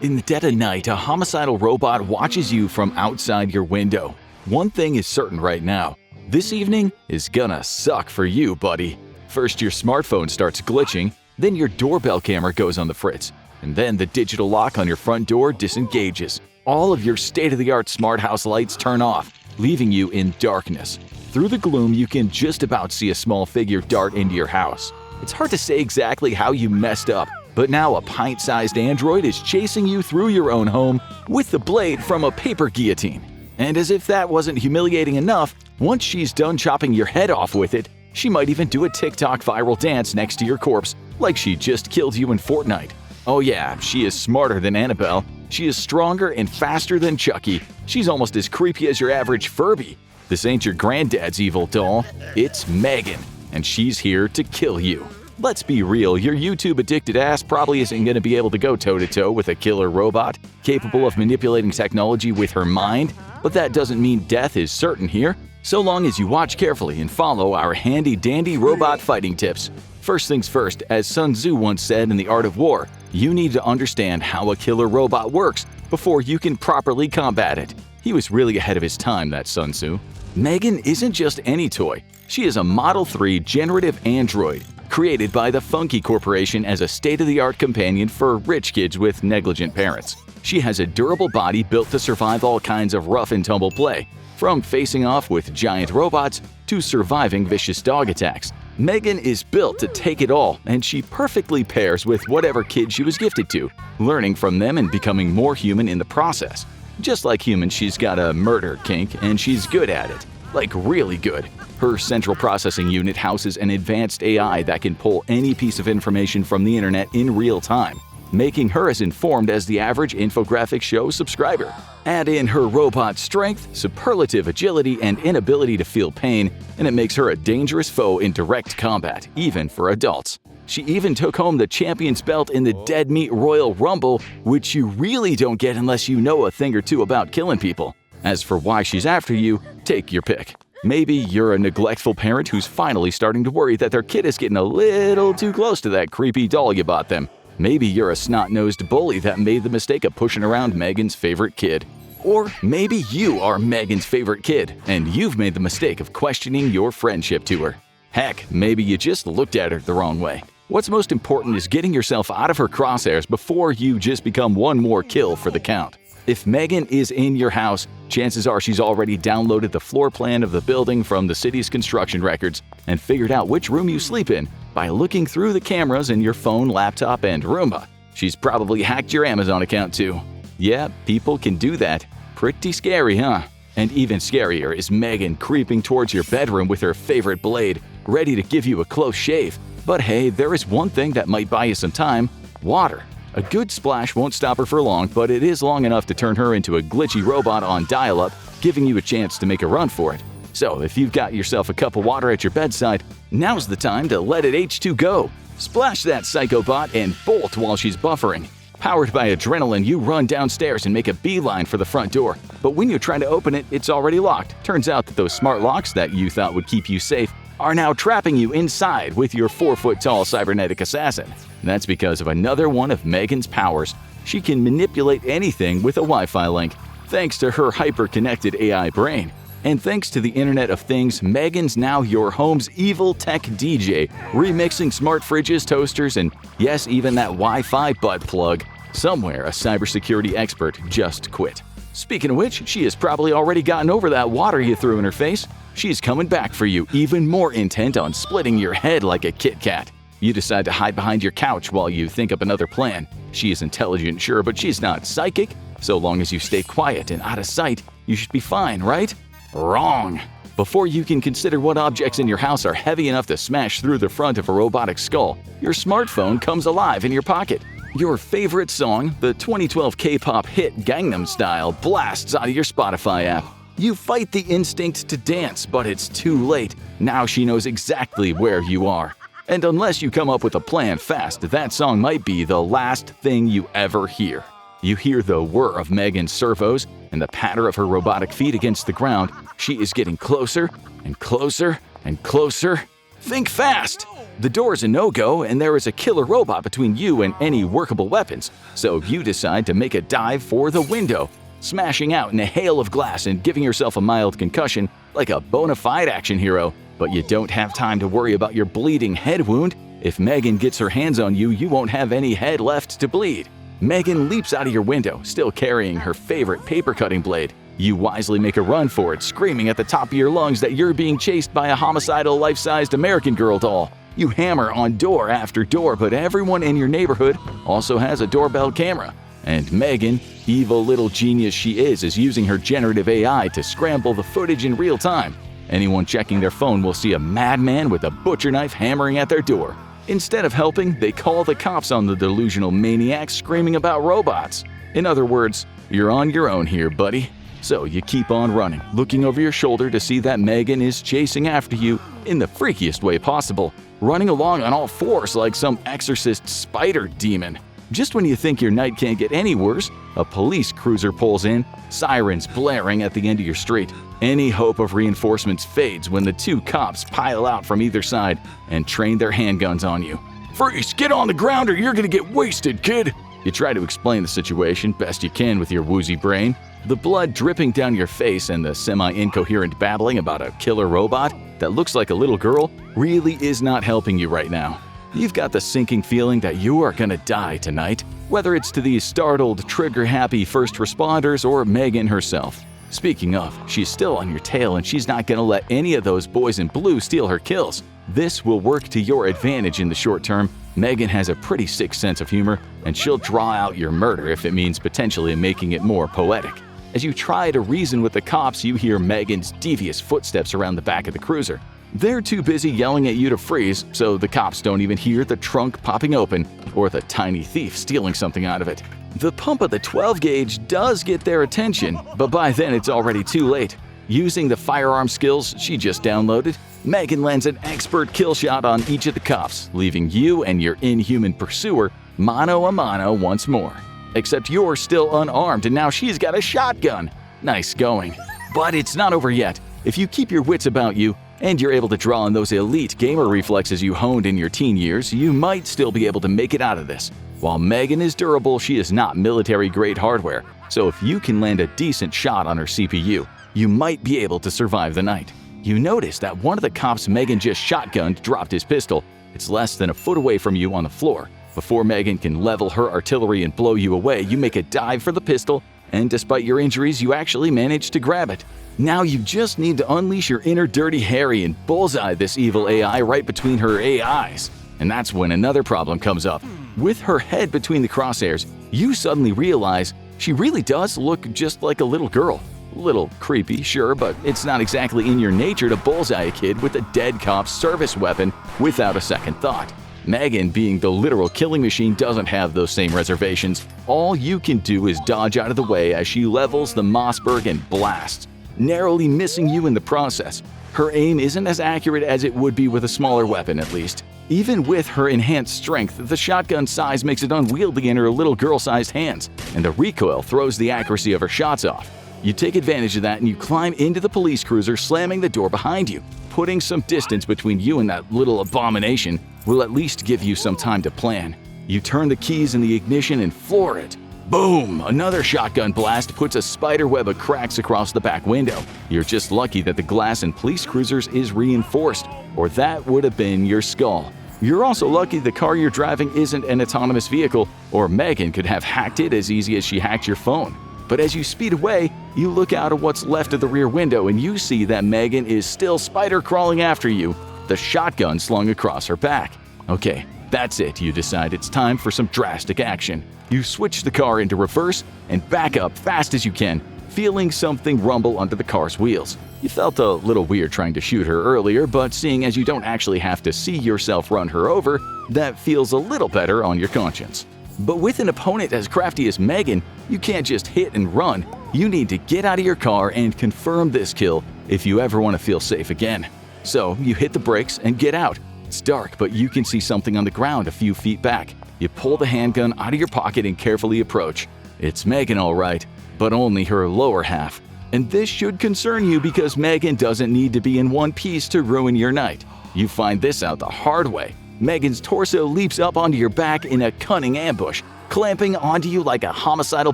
In the dead of night, a homicidal robot watches you from outside your window. One thing is certain right now. This evening is gonna suck for you, buddy. First your smartphone starts glitching, then your doorbell camera goes on the fritz, and then the digital lock on your front door disengages. All of your state-of-the-art smart house lights turn off, leaving you in darkness. Through the gloom, you can just about see a small figure dart into your house. It's hard to say exactly how you messed up, but now a pint-sized android is chasing you through your own home with the blade from a paper guillotine. And as if that wasn't humiliating enough, once she's done chopping your head off with it, she might even do a TikTok viral dance next to your corpse like she just killed you in Fortnite. Oh yeah, she is smarter than Annabelle. She is stronger and faster than Chucky. She's almost as creepy as your average Furby. This ain't your granddad's evil doll. It's M3gan, and she's here to kill you. Let's be real, your YouTube-addicted ass probably isn't going to be able to go toe-to-toe with a killer robot capable of manipulating technology with her mind, but that doesn't mean death is certain here, so long as you watch carefully and follow our handy-dandy robot fighting tips. First things first, as Sun Tzu once said in The Art of War, you need to understand how a killer robot works before you can properly combat it. He was really ahead of his time, that Sun Tzu. M3gan isn't just any toy. She is a Model 3 generative android created by the Funky Corporation as a state-of-the-art companion for rich kids with negligent parents. She has a durable body built to survive all kinds of rough-and-tumble play, from facing off with giant robots to surviving vicious dog attacks. M3gan is built to take it all, and she perfectly pairs with whatever kid she was gifted to, learning from them and becoming more human in the process. Just like humans, she's got a murder kink, and she's good at it. Like really good. Her central processing unit houses an advanced AI that can pull any piece of information from the internet in real time, making her as informed as the average infographic show subscriber. Add in her robot strength, superlative agility, and inability to feel pain, and it makes her a dangerous foe in direct combat, even for adults. She even took home the champion's belt in the Dead Meat Royal Rumble, which you really don't get unless you know a thing or two about killing people. As for why she's after you, take your pick. Maybe you're a neglectful parent who's finally starting to worry that their kid is getting a little too close to that creepy doll you bought them. Maybe you're a snot-nosed bully that made the mistake of pushing around M3gan's favorite kid. Or maybe you are M3gan's favorite kid, and you've made the mistake of questioning your friendship to her. Heck, maybe you just looked at her the wrong way. What's most important is getting yourself out of her crosshairs before you just become one more kill for the count. If M3gan is in your house, chances are she's already downloaded the floor plan of the building from the city's construction records and figured out which room you sleep in by looking through the cameras in your phone, laptop, and Roomba. She's probably hacked your Amazon account too. Yeah, people can do that. Pretty scary, huh? And even scarier is M3gan creeping towards your bedroom with her favorite blade, ready to give you a close shave. But hey, there is one thing that might buy you some time: water. A good splash won't stop her for long, but it is long enough to turn her into a glitchy robot on dial-up, giving you a chance to make a run for it. So if you've got yourself a cup of water at your bedside, now's the time to let it H2 go. Splash that psychobot and bolt while she's buffering. Powered by adrenaline, you run downstairs and make a beeline for the front door. But when you try to open it, it's already locked. Turns out that those smart locks that you thought would keep you safe are now trapping you inside with your 4-foot-tall cybernetic assassin. That's because of another one of M3gan's powers. She can manipulate anything with a Wi-Fi link, thanks to her hyper-connected AI brain. And thanks to the Internet of Things, M3gan's now your home's evil tech DJ, remixing smart fridges, toasters, and yes, even that Wi-Fi butt plug. Somewhere, a cybersecurity expert just quit. Speaking of which, she has probably already gotten over that water you threw in her face. She's coming back for you, even more intent on splitting your head like a Kit Kat. You decide to hide behind your couch while you think up another plan. She is intelligent, sure, but she's not psychic. So long as you stay quiet and out of sight, you should be fine, right? Wrong! Before you can consider what objects in your house are heavy enough to smash through the front of a robotic skull, your smartphone comes alive in your pocket. Your favorite song, the 2012 K-pop hit Gangnam Style, blasts out of your Spotify app. You fight the instinct to dance, but it's too late. Now she knows exactly where you are. And unless you come up with a plan fast, that song might be the last thing you ever hear. You hear the whir of M3gan's servos and the patter of her robotic feet against the ground. She is getting closer and closer and closer. Think fast! The door is a no-go, and there is a killer robot between you and any workable weapons, so you decide to make a dive for the window, smashing out in a hail of glass and giving yourself a mild concussion like a bona fide action hero. But you don't have time to worry about your bleeding head wound. If M3gan gets her hands on you, you won't have any head left to bleed. M3gan leaps out of your window, still carrying her favorite paper-cutting blade. You wisely make a run for it, screaming at the top of your lungs that you're being chased by a homicidal life-sized American Girl doll. You hammer on door after door, but everyone in your neighborhood also has a doorbell camera. And M3gan, evil little genius she is using her generative AI to scramble the footage in real time. Anyone checking their phone will see a madman with a butcher knife hammering at their door. Instead of helping, they call the cops on the delusional maniac screaming about robots. In other words, you're on your own here, buddy. So you keep on running, looking over your shoulder to see that M3gan is chasing after you in the freakiest way possible, running along on all fours like some exorcist spider demon. Just when you think your night can't get any worse, a police cruiser pulls in, sirens blaring at the end of your street. Any hope of reinforcements fades when the two cops pile out from either side and train their handguns on you. "Freeze! Get on the ground or you're gonna get wasted, kid!" You try to explain the situation best you can with your woozy brain. The blood dripping down your face and the semi-incoherent babbling about a killer robot that looks like a little girl really is not helping you right now. You've got the sinking feeling that you are gonna die tonight, whether it's to these startled, trigger-happy first responders or M3gan herself. Speaking of, she's still on your tail and she's not gonna let any of those boys in blue steal her kills. This will work to your advantage in the short term. M3gan has a pretty sick sense of humor, and she'll draw out your murder if it means potentially making it more poetic. As you try to reason with the cops, you hear M3gan's devious footsteps around the back of the cruiser. They're too busy yelling at you to freeze, so the cops don't even hear the trunk popping open or the tiny thief stealing something out of it. The pump of the 12 gauge does get their attention, but by then it's already too late. Using the firearm skills she just downloaded, M3gan lands an expert kill shot on each of the cops, leaving you and your inhuman pursuer mano a mano once more. Except you're still unarmed and now she's got a shotgun. Nice going. But it's not over yet. If you keep your wits about you, and you're able to draw on those elite gamer reflexes you honed in your teen years, you might still be able to make it out of this. While M3gan is durable, she is not military-grade hardware, so if you can land a decent shot on her CPU, you might be able to survive the night. You notice that one of the cops M3gan just shotgunned dropped his pistol. It's less than a foot away from you on the floor. Before M3gan can level her artillery and blow you away, you make a dive for the pistol, and despite your injuries, you actually manage to grab it. Now you just need to unleash your inner Dirty Harry and bullseye this evil AI right between her AIs. And that's when another problem comes up. With her head between the crosshairs, you suddenly realize she really does look just like a little girl. Little creepy, sure, but it's not exactly in your nature to bullseye a kid with a dead cop's service weapon without a second thought. M3gan, being the literal killing machine, doesn't have those same reservations. All you can do is dodge out of the way as she levels the Mossberg and blasts, narrowly missing you in the process. Her aim isn't as accurate as it would be with a smaller weapon, at least. Even with her enhanced strength, the shotgun size makes it unwieldy in her little girl-sized hands, and the recoil throws the accuracy of her shots off. You take advantage of that and you climb into the police cruiser, slamming the door behind you. Putting some distance between you and that little abomination will at least give you some time to plan. You turn the keys in the ignition and floor it. Boom! Another shotgun blast puts a spider web of cracks across the back window. You're just lucky that the glass in police cruisers is reinforced, or that would have been your skull. You're also lucky the car you're driving isn't an autonomous vehicle, or M3gan could have hacked it as easy as she hacked your phone. But as you speed away, you look out of what's left of the rear window and you see that M3gan is still spider crawling after you, the shotgun slung across her back. Okay, that's it. You decide it's time for some drastic action. You switch the car into reverse and back up fast as you can, feeling something rumble under the car's wheels. You felt a little weird trying to shoot her earlier, but seeing as you don't actually have to see yourself run her over, that feels a little better on your conscience. But with an opponent as crafty as M3gan, you can't just hit and run. You need to get out of your car and confirm this kill if you ever want to feel safe again. So you hit the brakes and get out. It's dark, but you can see something on the ground a few feet back. You pull the handgun out of your pocket and carefully approach. It's M3gan all right, but only her lower half. And this should concern you because M3gan doesn't need to be in one piece to ruin your night. You find this out the hard way. M3gan's torso leaps up onto your back in a cunning ambush, clamping onto you like a homicidal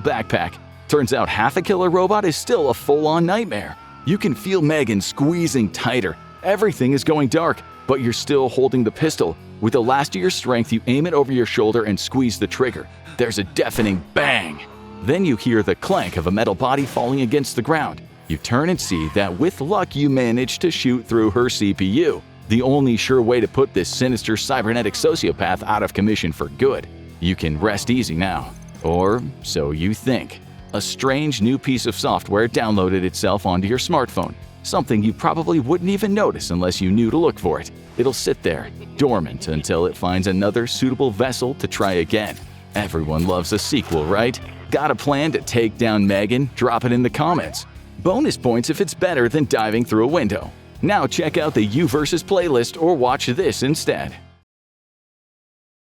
backpack. Turns out half a killer robot is still a full-on nightmare. You can feel M3gan squeezing tighter. Everything is going dark, but you're still holding the pistol. With the last of your strength, you aim it over your shoulder and squeeze the trigger. There's a deafening bang. Then you hear the clank of a metal body falling against the ground. You turn and see that with luck you managed to shoot through her CPU, the only sure way to put this sinister cybernetic sociopath out of commission for good. You can rest easy now. Or so you think. A strange new piece of software downloaded itself onto your smartphone. Something you probably wouldn't even notice unless you knew to look for it. It'll sit there, dormant, until it finds another suitable vessel to try again. Everyone loves a sequel, right? Got a plan to take down M3gan? Drop it in the comments. Bonus points if it's better than diving through a window. Now check out the U vs playlist or watch this instead.